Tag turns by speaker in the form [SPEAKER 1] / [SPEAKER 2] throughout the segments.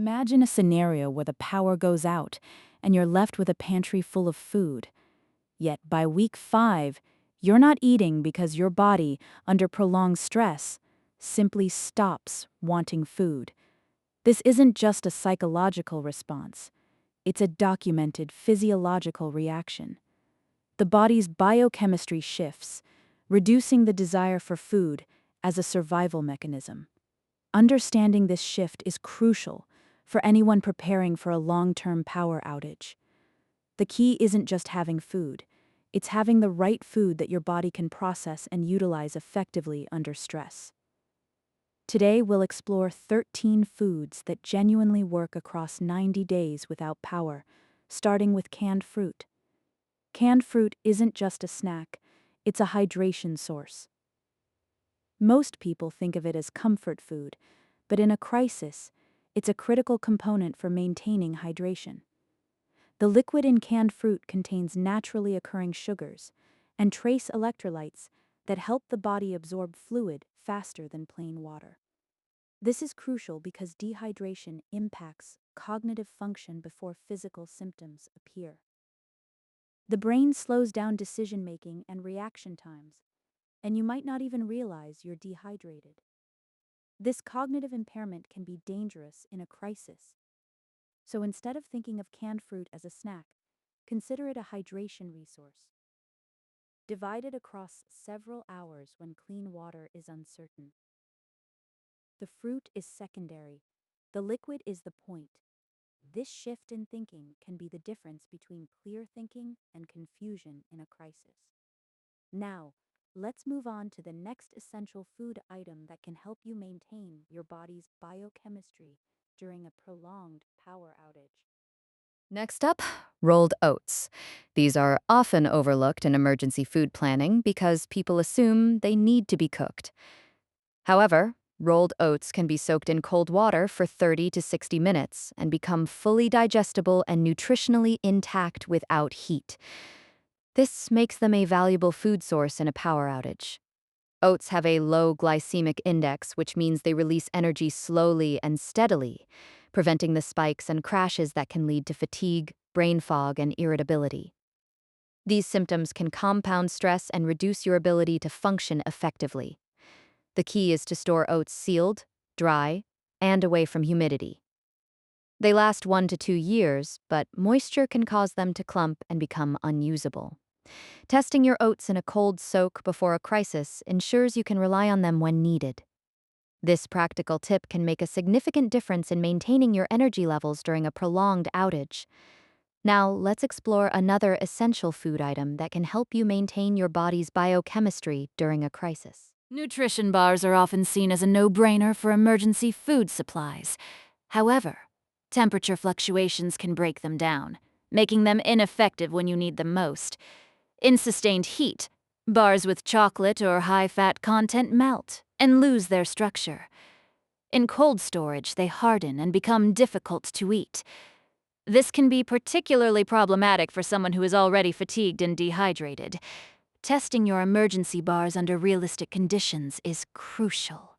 [SPEAKER 1] Imagine a scenario where the power goes out and you're left with a pantry full of food. Yet by week 5, you're not eating because your body, under prolonged stress, simply stops wanting food. This isn't just a psychological response, it's a documented physiological reaction. The body's biochemistry shifts, reducing the desire for food as a survival mechanism. Understanding this shift is crucial for anyone preparing for a long-term power outage. The key isn't just having food, it's having the right food that your body can process and utilize effectively under stress. Today, we'll explore 13 foods that genuinely work across 90 days without power, starting with canned fruit. Canned fruit isn't just a snack, it's a hydration source. Most people think of it as comfort food, but in a crisis, it's a critical component for maintaining hydration. The liquid in canned fruit contains naturally occurring sugars and trace electrolytes that help the body absorb fluid faster than plain water. This is crucial because dehydration impacts cognitive function before physical symptoms appear. The brain slows down decision-making and reaction times, and you might not even realize you're dehydrated. This cognitive impairment can be dangerous in a crisis. So instead of thinking of canned fruit as a snack, consider it a hydration resource. Divide it across several hours when clean water is uncertain. The fruit is secondary. The liquid is the point. This shift in thinking can be the difference between clear thinking and confusion in a crisis. Now, let's move on to the next essential food item that can help you maintain your body's biochemistry during a prolonged power outage.
[SPEAKER 2] Next up, rolled oats. These are often overlooked in emergency food planning because people assume they need to be cooked. However, rolled oats can be soaked in cold water for 30 to 60 minutes and become fully digestible and nutritionally intact without heat. This makes them a valuable food source in a power outage. Oats have a low glycemic index, which means they release energy slowly and steadily, preventing the spikes and crashes that can lead to fatigue, brain fog, and irritability. These symptoms can compound stress and reduce your ability to function effectively. The key is to store oats sealed, dry, and away from humidity. They last 1 to 2 years, but moisture can cause them to clump and become unusable. Testing your oats in a cold soak before a crisis ensures you can rely on them when needed. This practical tip can make a significant difference in maintaining your energy levels during a prolonged outage. Now, let's explore another essential food item that can help you maintain your body's biochemistry during a crisis.
[SPEAKER 1] Nutrition bars are often seen as a no-brainer for emergency food supplies. However, temperature fluctuations can break them down, making them ineffective when you need them most. In sustained heat, bars with chocolate or high-fat content melt and lose their structure. In cold storage, they harden and become difficult to eat. This can be particularly problematic for someone who is already fatigued and dehydrated. Testing your emergency bars under realistic conditions is crucial.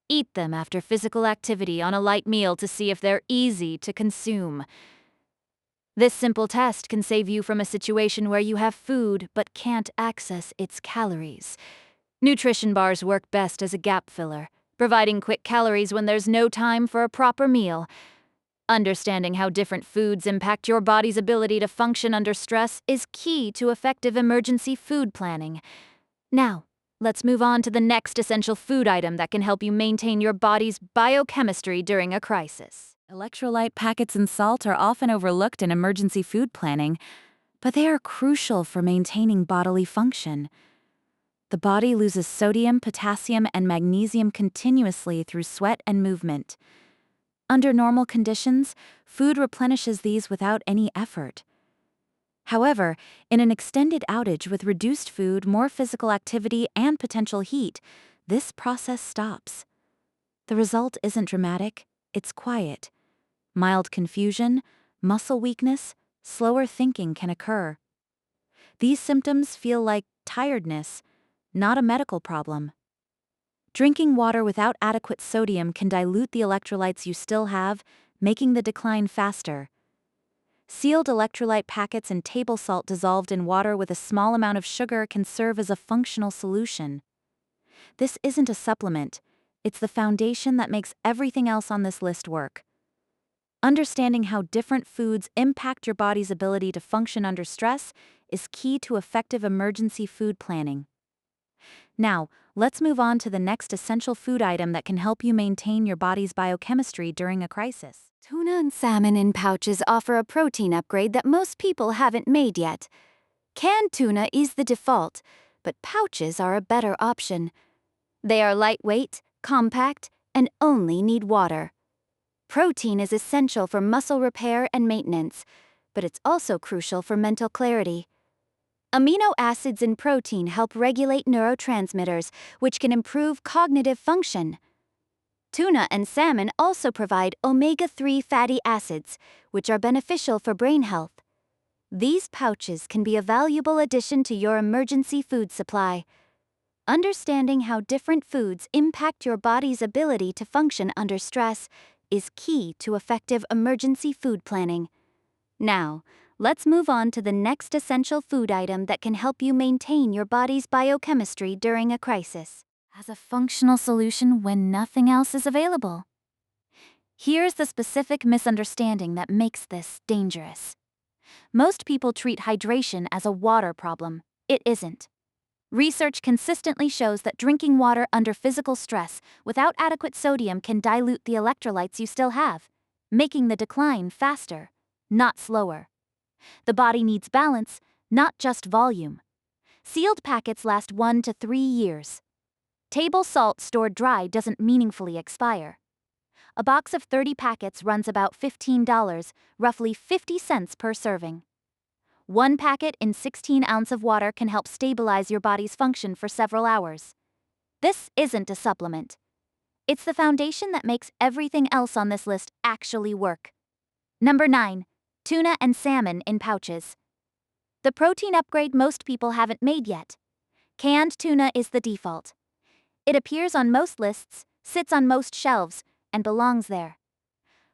[SPEAKER 1] Eat them after physical activity on a light meal to see if they're easy to consume. This simple test can save you from a situation where you have food but can't access its calories. Nutrition bars work best as a gap filler, providing quick calories when there's no time for a proper meal. Understanding how different foods impact your body's ability to function under stress is key to effective emergency food planning. Now, let's move on to the next essential food item that can help you maintain your body's biochemistry during a crisis. Electrolyte packets and salt are often overlooked in emergency food planning, but they are crucial for maintaining bodily function. The body loses sodium, potassium, and magnesium continuously through sweat and movement. Under normal conditions, food replenishes these without any effort. However, in an extended outage with reduced food, more physical activity, and potential heat, this process stops. The result isn't dramatic, it's quiet. Mild confusion, muscle weakness, slower thinking can occur. These symptoms feel like tiredness, not a medical problem. Drinking water without adequate sodium can dilute the electrolytes you still have, making the decline faster. Sealed electrolyte packets and table salt dissolved in water with a small amount of sugar can serve as a functional solution. This isn't a supplement, it's the foundation that makes everything else on this list work. Understanding how different foods impact your body's ability to function under stress is key to effective emergency food planning. Now, let's move on to the next essential food item that can help you maintain your body's biochemistry during a crisis.
[SPEAKER 3] Tuna and salmon in pouches offer a protein upgrade that most people haven't made yet. Canned tuna is the default, but pouches are a better option. They are lightweight, compact, and only need water. Protein is essential for muscle repair and maintenance, but it's also crucial for mental clarity. Amino acids in protein help regulate neurotransmitters, which can improve cognitive function. Tuna and salmon also provide omega-3 fatty acids, which are beneficial for brain health. These pouches can be a valuable addition to your emergency food supply. Understanding how different foods impact your body's ability to function under stress is key to effective emergency food planning. Now, let's move on to the next essential food item that can help you maintain your body's biochemistry during a crisis. As a functional solution when nothing else is available. Here's the specific misunderstanding that makes this dangerous. Most people treat hydration as a water problem. It isn't. Research consistently shows that drinking water under physical stress without adequate sodium can dilute the electrolytes you still have, making the decline faster, not slower. The body needs balance, not just volume. Sealed packets last 1 to 3 years. Table salt stored dry doesn't meaningfully expire. A box of 30 packets runs about $15, roughly 50 cents per serving. One packet in 16 ounces of water can help stabilize your body's function for several hours. This isn't a supplement. It's the foundation that makes everything else on this list actually work. Number 9. Tuna and salmon in pouches. The protein upgrade most people haven't made yet. Canned tuna is the default. It appears on most lists, sits on most shelves, and belongs there.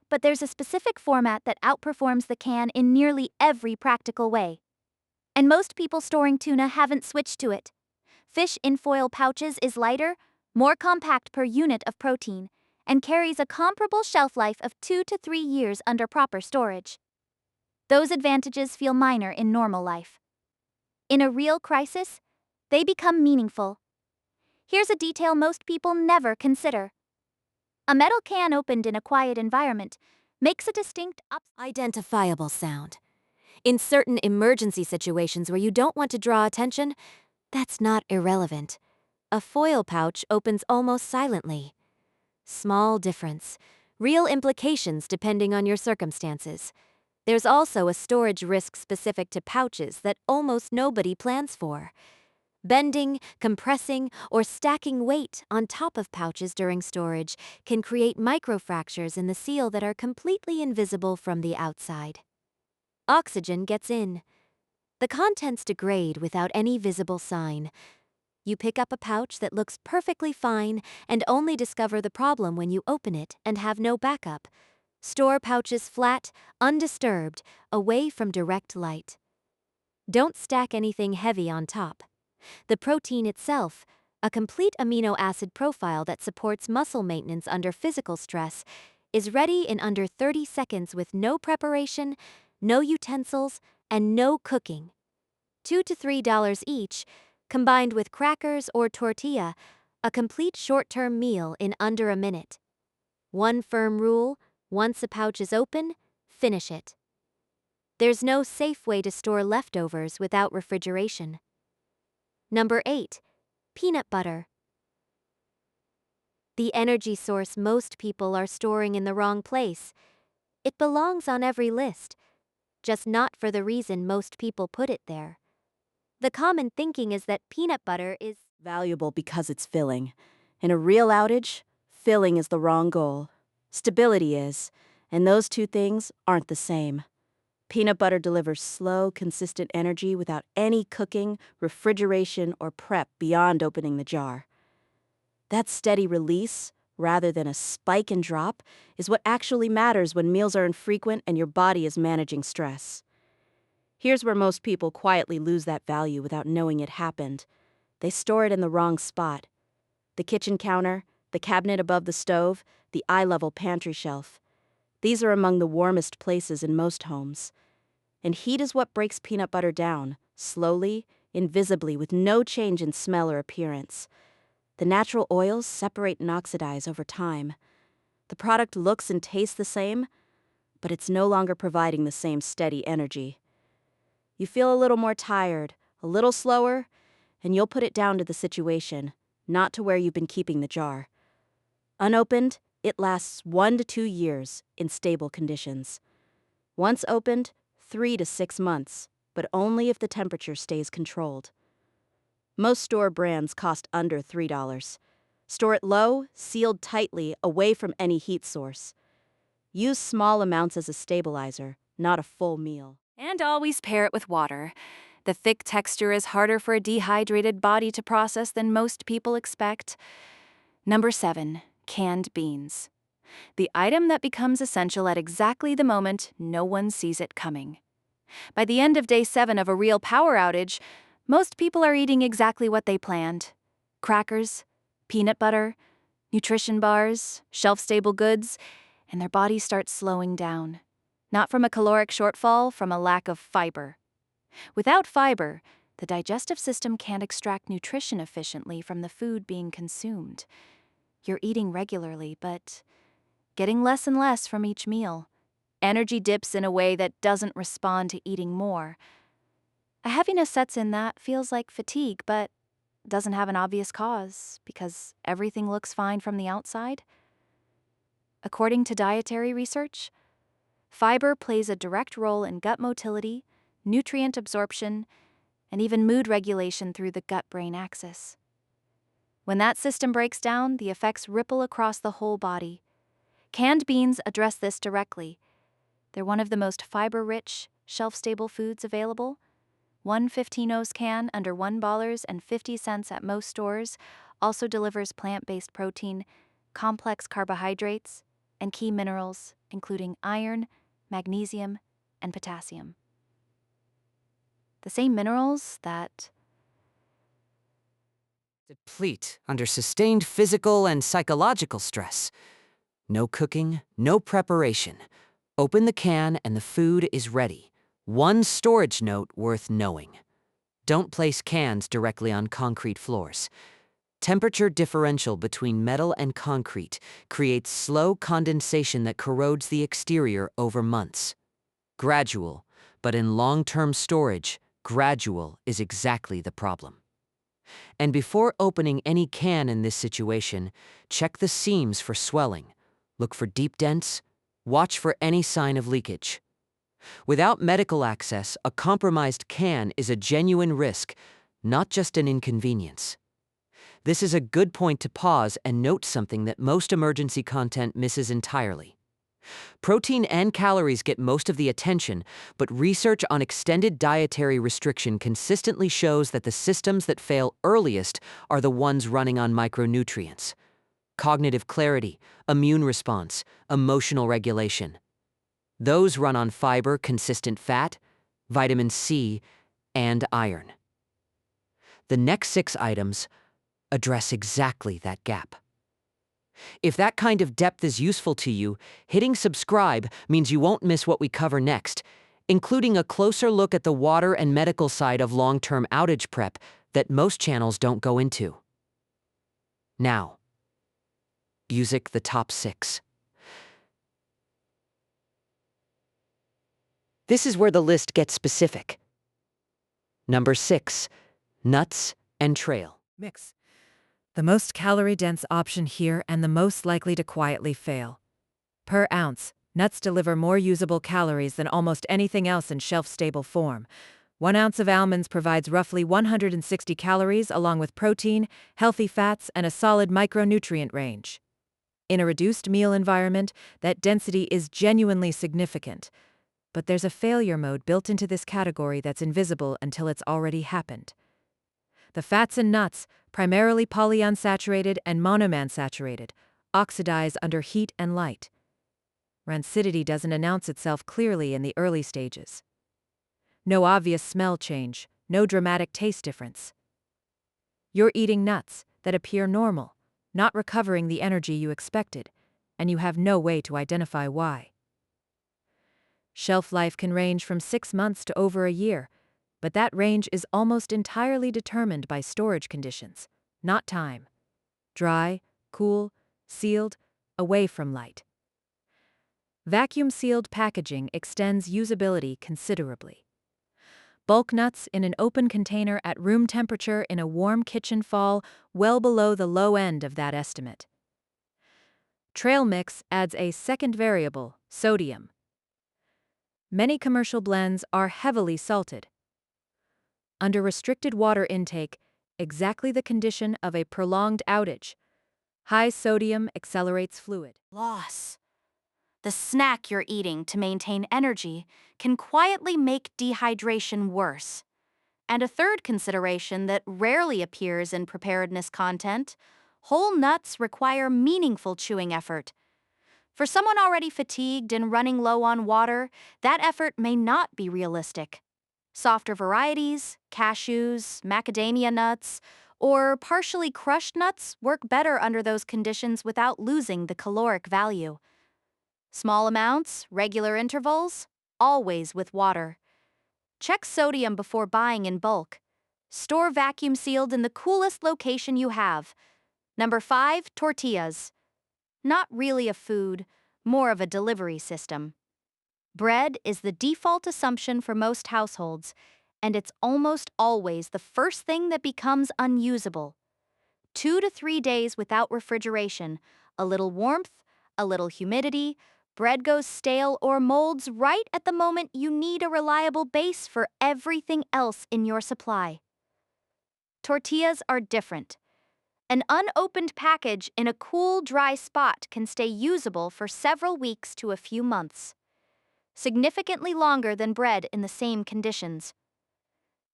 [SPEAKER 3] But there's a specific format that outperforms the can in nearly every practical way. And most people storing tuna haven't switched to it. Fish in foil pouches is lighter, more compact per unit of protein, and carries a comparable shelf life of 2 to 3 years under proper storage. Those advantages feel minor in normal life. In a real crisis, they become meaningful. Here's a detail most people never consider. A metal can opened in a quiet environment makes a distinct, identifiable sound. In certain emergency situations where you don't want to draw attention, that's not irrelevant. A foil pouch opens almost silently. Small difference. Real implications depending on your circumstances. There's also a storage risk specific to pouches that almost nobody plans for. Bending, compressing, or stacking weight on top of pouches during storage can create microfractures in the seal that are completely invisible from the outside. Oxygen gets in. The contents degrade without any visible sign. You pick up a pouch that looks perfectly fine and only discover the problem when you open it and have no backup. Store pouches flat, undisturbed, away from direct light. Don't stack anything heavy on top. The protein itself, a complete amino acid profile that supports muscle maintenance under physical stress, is ready in under 30 seconds with no preparation, no utensils, and no cooking. $2 to $3 each, combined with crackers or tortilla, a complete short-term meal in under a minute. One firm rule: once a pouch is open, finish it. There's no safe way to store leftovers without refrigeration. Number 8. Peanut butter. The energy source most people are storing in the wrong place. It belongs on every list, just not for the reason most people put it there. The common thinking is that peanut butter is
[SPEAKER 1] Valuable because it's filling. In a real outage, filling is the wrong goal. Stability is, and those two things aren't the same. Peanut butter delivers slow, consistent energy without any cooking, refrigeration, or prep beyond opening the jar. That steady release, rather than a spike and drop, is what actually matters when meals are infrequent and your body is managing stress. Here's where most people quietly lose that value without knowing it happened. They store it in the wrong spot. The kitchen counter, the cabinet above the stove, the eye-level pantry shelf. These are among the warmest places in most homes. And heat is what breaks peanut butter down, slowly, invisibly, with no change in smell or appearance. The natural oils separate and oxidize over time. The product looks and tastes the same, but it's no longer providing the same steady energy. You feel a little more tired, a little slower, and you'll put it down to the situation, not to where you've been keeping the jar. Unopened, it lasts 1 to 2 years in stable conditions. Once opened, 3 to 6 months, but only if the temperature stays controlled. Most store brands cost under $3. Store it low, sealed tightly, away from any heat source. Use small amounts as a stabilizer, not a full meal.
[SPEAKER 3] And always pair it with water. The thick texture is harder for a dehydrated body to process than most people expect. Number 7, canned beans. The item that becomes essential at exactly the moment no one sees it coming. By the end of day 7 of a real power outage, most people are eating exactly what they planned. Crackers, peanut butter, nutrition bars, shelf-stable goods, and their body starts slowing down. Not from a caloric shortfall, from a lack of fiber. Without fiber, the digestive system can't extract nutrition efficiently from the food being consumed. You're eating regularly, but getting less and less from each meal. Energy dips in a way that doesn't respond to eating more. A heaviness sets in that feels like fatigue, but doesn't have an obvious cause because everything looks fine from the outside. According to dietary research, fiber plays a direct role in gut motility, nutrient absorption, and even mood regulation through the gut-brain axis. When that system breaks down, the effects ripple across the whole body. Canned beans address this directly. They're one of the most fiber-rich, shelf-stable foods available. One 15-oz can under $1.50 at most stores also delivers plant-based protein, complex carbohydrates, and key minerals, including iron, magnesium, and potassium. The same minerals that
[SPEAKER 4] deplete under sustained physical and psychological stress. No cooking, no preparation. Open the can and the food is ready. One storage note worth knowing. Don't place cans directly on concrete floors. Temperature differential between metal and concrete creates slow condensation that corrodes the exterior over months. Gradual, but in long-term storage, gradual is exactly the problem. And before opening any can in this situation, check the seams for swelling. Look for deep dents. Watch for any sign of leakage. Without medical access, a compromised can is a genuine risk, not just an inconvenience. This is a good point to pause and note something that most emergency content misses entirely. Protein and calories get most of the attention, but research on extended dietary restriction consistently shows that the systems that fail earliest are the ones running on micronutrients. Cognitive clarity, immune response, emotional regulation. Those run on fiber, consistent fat, vitamin C, and iron. The next 6 items address exactly that gap. If that kind of depth is useful to you, hitting subscribe means you won't miss what we cover next, including a closer look at the water and medical side of long-term outage prep that most channels don't go into. Now, music the top 6. This is where the list gets specific. Number 6, nuts and trail.
[SPEAKER 5] Mix. The most calorie-dense option here and the most likely to quietly fail. Per ounce, nuts deliver more usable calories than almost anything else in shelf-stable form. 1 ounce of almonds provides roughly 160 calories along with protein, healthy fats, and a solid micronutrient range. In a reduced meal environment, that density is genuinely significant. But there's a failure mode built into this category that's invisible until it's already happened. The fats in nuts, primarily polyunsaturated and monomansaturated, oxidize under heat and light. Rancidity doesn't announce itself clearly in the early stages. No obvious smell change, no dramatic taste difference. You're eating nuts that appear normal, not recovering the energy you expected, and you have no way to identify why. Shelf life can range from 6 months to over a year, but that range is almost entirely determined by storage conditions, not time. Dry, cool, sealed, away from light. Vacuum-sealed packaging extends usability considerably. Bulk nuts in an open container at room temperature in a warm kitchen fall well below the low end of that estimate. Trail mix adds a second variable, sodium. Many commercial blends are heavily salted. Under restricted water intake, exactly the condition of a prolonged outage, high sodium accelerates fluid
[SPEAKER 3] Loss. The snack you're eating to maintain energy can quietly make dehydration worse. And a third consideration that rarely appears in preparedness content: whole nuts require meaningful chewing effort. For someone already fatigued and running low on water, that effort may not be realistic. Softer varieties, cashews, macadamia nuts, or partially crushed nuts work better under those conditions without losing the caloric value. Small amounts, regular intervals, always with water. Check sodium before buying in bulk. Store vacuum sealed in the coolest location you have. Number 5, tortillas. Not really a food, more of a delivery system. Bread is the default assumption for most households, and it's almost always the first thing that becomes unusable. 2 to 3 days without refrigeration, a little warmth, a little humidity, bread goes stale or molds right at the moment you need a reliable base for everything else in your supply. Tortillas are different. An unopened package in a cool, dry spot can stay usable for several weeks to a few months, significantly longer than bread in the same conditions.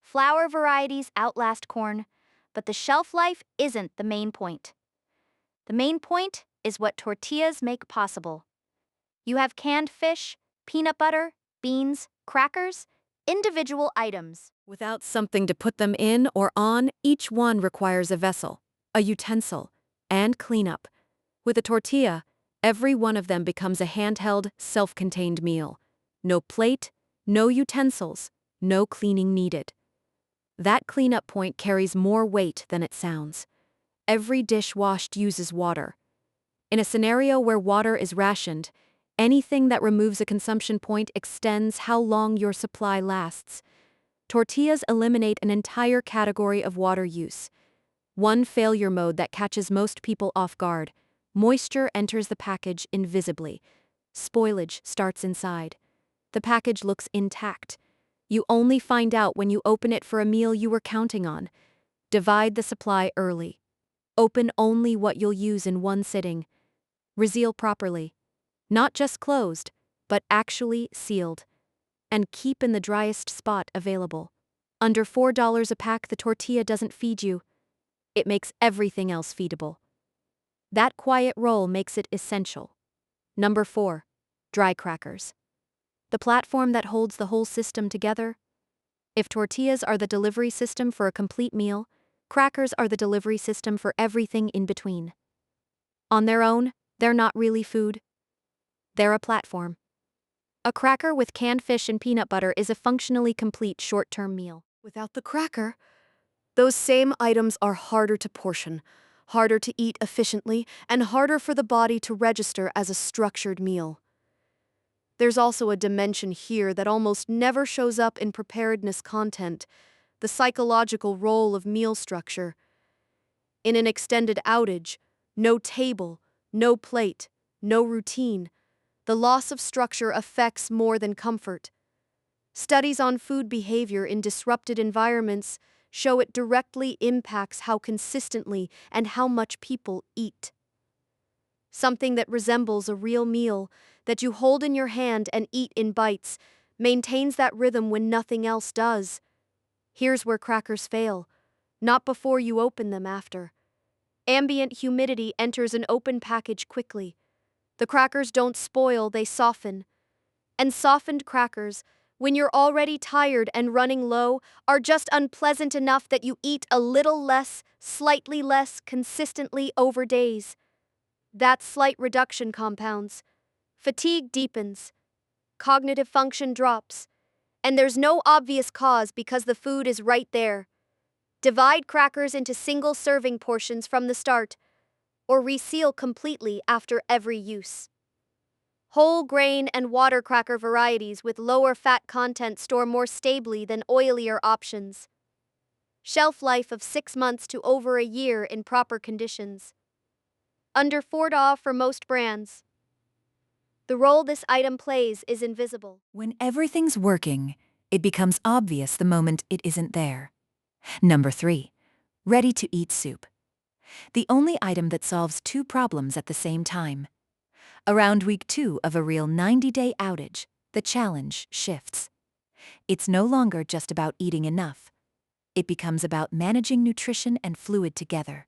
[SPEAKER 3] Flour varieties outlast corn, but the shelf life isn't the main point. The main point is what tortillas make possible. You have canned fish, peanut butter, beans, crackers, individual items.
[SPEAKER 5] Without something to put them in or on, each one requires a vessel, a utensil, and cleanup. With a tortilla, every one of them becomes a handheld, self-contained meal. No plate, no utensils, no cleaning needed. That cleanup point carries more weight than it sounds. Every dish washed uses water. In a scenario where water is rationed, anything that removes a consumption point extends how long your supply lasts. Tortillas eliminate an entire category of water use. One failure mode that catches most people off guard: moisture enters the package invisibly. Spoilage starts inside. The package looks intact. You only find out when you open it for a meal you were counting on. Divide the supply early. Open only what you'll use in one sitting. Reseal properly. Not just closed, but actually sealed. And keep in the driest spot available. Under $4 a pack, the tortilla doesn't feed you. It makes everything else feedable. That quiet role makes it essential. Number 4, dry crackers. The platform that holds the whole system together. If tortillas are the delivery system for a complete meal, crackers are the delivery system for everything in between. On their own, they're not really food. They're a platform. A cracker with canned fish and peanut butter is a functionally complete short-term meal.
[SPEAKER 6] Without the cracker, those same items are harder to portion, harder to eat efficiently, and harder for the body to register as a structured meal. There's also a dimension here that almost never shows up in preparedness content: the psychological role of meal structure. In an extended outage, no table, no plate, no routine. The loss of structure affects more than comfort. Studies on food behavior in disrupted environments show it directly impacts how consistently and how much people eat. Something that resembles a real meal, that you hold in your hand and eat in bites, maintains that rhythm when nothing else does. Here's where crackers fail: not before you open them, after. Ambient humidity enters an open package quickly. The crackers don't spoil, they soften. And softened crackers, when you're already tired and running low, are just unpleasant enough that you eat a little less, slightly less, consistently over days. That slight reduction compounds. Fatigue deepens. Cognitive function drops. And there's no obvious cause because the food is right there. Divide crackers into single serving portions from the start, or reseal completely after every use. Whole grain and water cracker varieties with lower fat content store more stably than oilier options. Shelf life of 6 months to over a year in proper conditions. Under $4 for most brands. The role this item plays is invisible.
[SPEAKER 5] When everything's working, it becomes obvious the moment it isn't there. Number 3. Ready-to-eat soup. The only item that solves two problems at the same time. Around week 2 of a real 90-day outage, the challenge shifts. It's no longer just about eating enough. It becomes about managing nutrition and fluid together.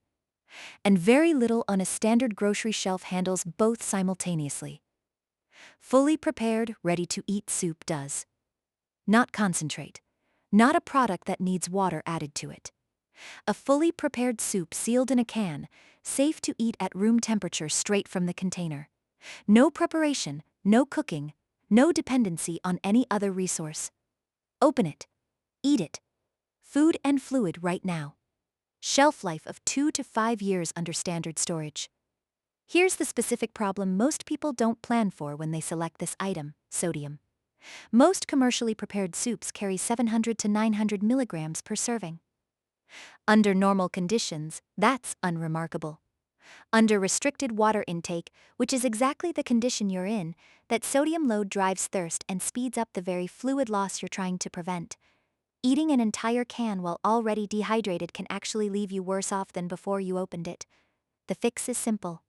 [SPEAKER 5] And very little on a standard grocery shelf handles both simultaneously. Fully prepared, ready-to-eat soup does. Not concentrate. Not a product that needs water added to it. A fully prepared soup sealed in a can, safe to eat at room temperature straight from the container. No preparation, no cooking, no dependency on any other resource. Open it. Eat it. Food and fluid right now. Shelf life of 2 to 5 years under standard storage. Here's the specific problem most people don't plan for when they select this item: sodium. Most commercially prepared soups carry 700 to 900 milligrams per serving. Under normal conditions, that's unremarkable. Under restricted water intake, which is exactly the condition you're in, that sodium load drives thirst and speeds up the very fluid loss you're trying to prevent. Eating an entire can while already dehydrated can actually leave you worse off than before you opened it. The fix is simple.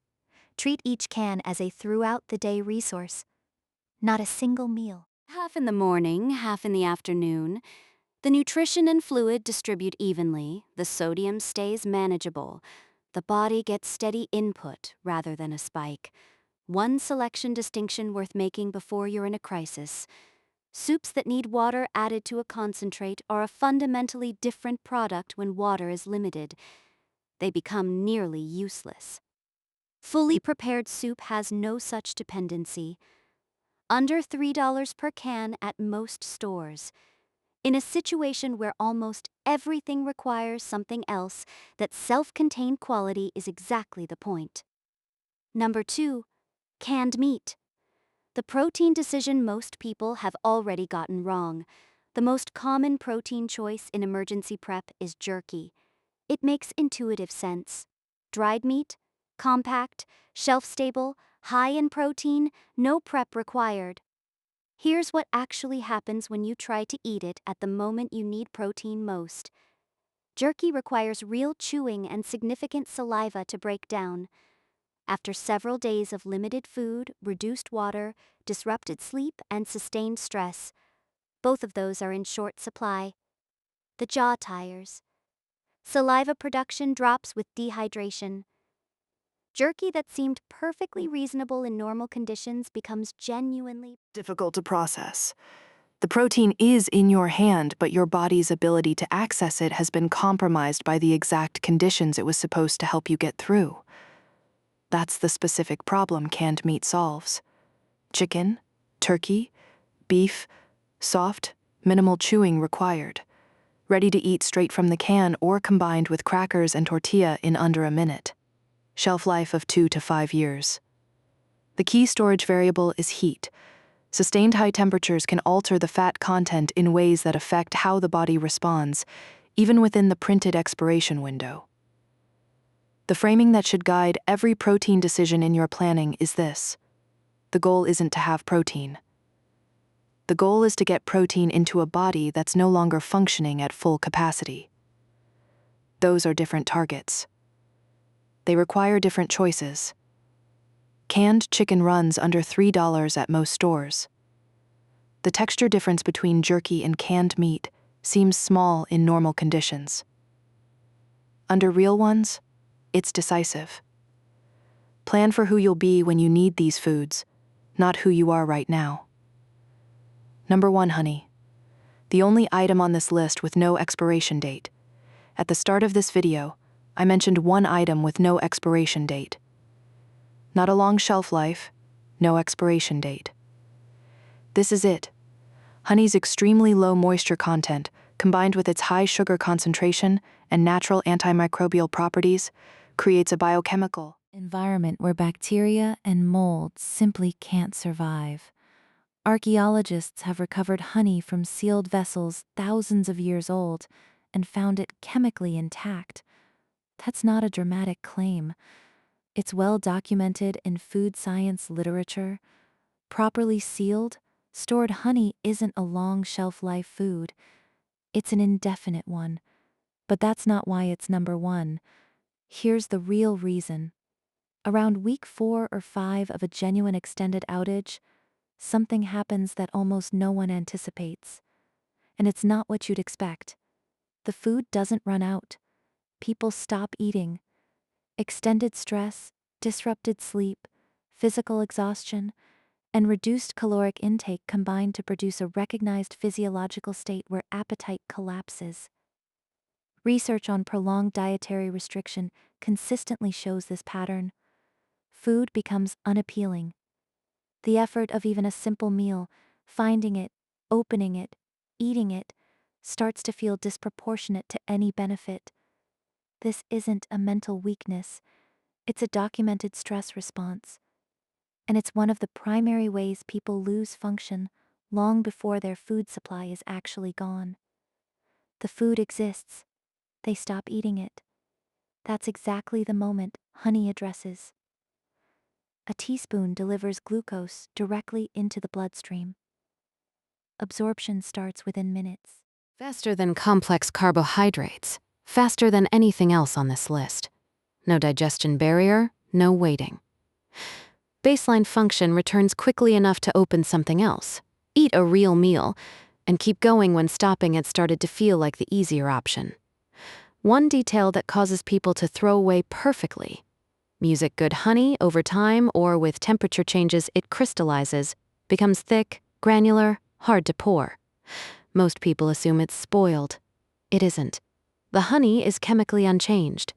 [SPEAKER 5] Treat each can as a throughout-the-day resource, not a single meal.
[SPEAKER 3] Half in the morning, half in the afternoon. The nutrition and fluid distribute evenly, the sodium stays manageable. The body gets steady input rather than a spike. One selection distinction worth making before you're in a crisis. Soups that need water added to a concentrate are a fundamentally different product when water is limited. They become nearly useless. Fully prepared soup has no such dependency. Under $3 per can at most stores. In a situation where almost everything requires something else, that self-contained quality is exactly the point. Number 2, canned meat. The protein decision most people have already gotten wrong. The most common protein choice in emergency prep is jerky. It makes intuitive sense. Dried meat, compact, shelf-stable, high in protein, no prep required. Here's what actually happens when you try to eat it at the moment you need protein most. Jerky requires real chewing and significant saliva to break down. After several days of limited food, reduced water, disrupted sleep, and sustained stress, both of those are in short supply. The jaw tires. Saliva production drops with dehydration. Jerky that seemed perfectly reasonable in normal conditions becomes genuinely
[SPEAKER 7] difficult to process. The protein is in your hand, but your body's ability to access it has been compromised by the exact conditions it was supposed to help you get through. That's the specific problem canned meat solves. Chicken, turkey, beef, soft, minimal chewing required. Ready to eat straight from the can or combined with crackers and tortilla in under a minute. Shelf life of 2 to 5 years. The key storage variable is heat. Sustained high temperatures can alter the fat content in ways that affect how the body responds, even within the printed expiration window. The framing that should guide every protein decision in your planning is this: the goal isn't to have protein. The goal is to get protein into a body that's no longer functioning at full capacity. Those are different targets. They require different choices. Canned chicken runs under $3 at most stores. The texture difference between jerky and canned meat seems small in normal conditions. Under real ones, it's decisive. Plan for who you'll be when you need these foods, not who you are right now. Number 1, honey. The only item on this list with no expiration date. At the start of this video, I mentioned one item with no expiration date. Not a long shelf life, no expiration date. This is it. Honey's extremely low moisture content, combined with its high sugar concentration and natural antimicrobial properties, creates a biochemical
[SPEAKER 1] environment where bacteria and mold simply can't survive. Archaeologists have recovered honey from sealed vessels thousands of years old and found it chemically intact. That's not a dramatic claim. It's well documented in food science literature. Properly sealed, stored honey isn't a long shelf life food. It's an indefinite one. But that's not why it's number 1. Here's the real reason. Around week 4 or 5 of a genuine extended outage, something happens that almost no one anticipates. And it's not what you'd expect. The food doesn't run out. People stop eating. Extended stress, disrupted sleep, physical exhaustion, and reduced caloric intake combine to produce a recognized physiological state where appetite collapses. Research on prolonged dietary restriction consistently shows this pattern. Food becomes unappealing. The effort of even a simple meal, finding it, opening it, eating it, starts to feel disproportionate to any benefit. This isn't a mental weakness, it's a documented stress response. And it's one of the primary ways people lose function long before their food supply is actually gone. The food exists, they stop eating it. That's exactly the moment honey addresses. A teaspoon delivers glucose directly into the bloodstream. Absorption starts within minutes.
[SPEAKER 2] Faster than complex carbohydrates, faster than anything else on this list. No digestion barrier, no waiting. Baseline function returns quickly enough to open something else, eat a real meal, and keep going when stopping had started to feel like the easier option. One detail that causes people to throw away perfectly. Music good honey over time or with temperature changes it crystallizes, becomes thick, granular, hard to pour. Most people assume it's spoiled. It isn't. The honey is chemically unchanged.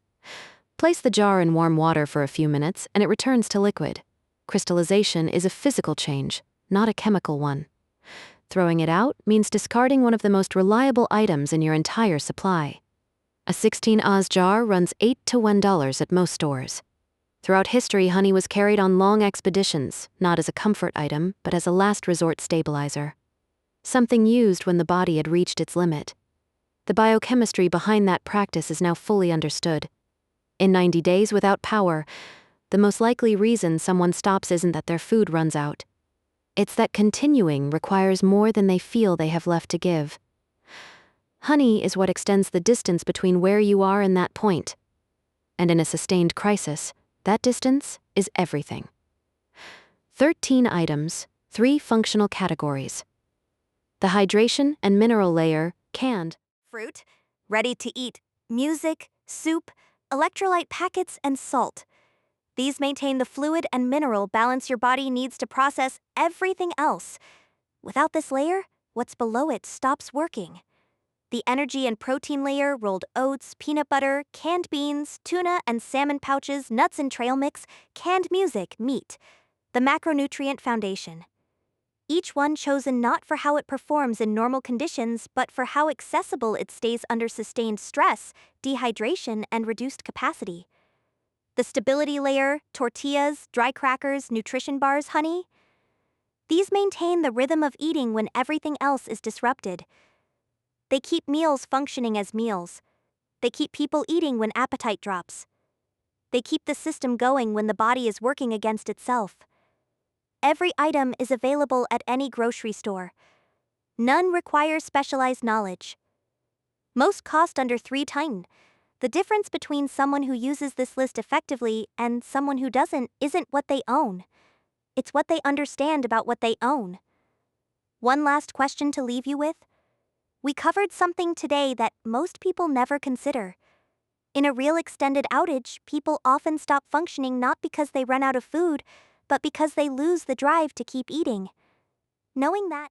[SPEAKER 2] Place the jar in warm water for a few minutes and it returns to liquid. Crystallization is a physical change, not a chemical one. Throwing it out means discarding one of the most reliable items in your entire supply. A 16-oz jar runs $8 to $10 at most stores. Throughout history, honey was carried on long expeditions, not as a comfort item, but as a last resort stabilizer. Something used when the body had reached its limit. The biochemistry behind that practice is now fully understood. In 90 days without power, the most likely reason someone stops isn't that their food runs out. It's that continuing requires more than they feel they have left to give. Honey is what extends the distance between where you are and that point. And in a sustained crisis, that distance is everything. 13 items, 3 functional categories. The hydration and mineral layer, canned.
[SPEAKER 3] Fruit, ready to eat, music, soup, electrolyte packets, and salt. These maintain the fluid and mineral balance your body needs to process everything else. Without this layer, what's below it stops working. The energy and protein layer, rolled oats, peanut butter, canned beans, tuna and salmon pouches, nuts and trail mix, canned music, meat. The macronutrient foundation. Each one chosen not for how it performs in normal conditions, but for how accessible it stays under sustained stress, dehydration, and reduced capacity. The stability layer, tortillas, dry crackers, nutrition bars, honey. These maintain the rhythm of eating when everything else is disrupted. They keep meals functioning as meals. They keep people eating when appetite drops. They keep the system going when the body is working against itself. Every item is available at any grocery store. None require specialized knowledge. Most cost under $3. The difference between someone who uses this list effectively and someone who doesn't isn't what they own. It's what they understand about what they own. One last question to leave you with. We covered something today that most people never consider.
[SPEAKER 8] In a real extended outage, people often stop functioning not because they run out of food, but because they lose the drive to keep eating. Knowing that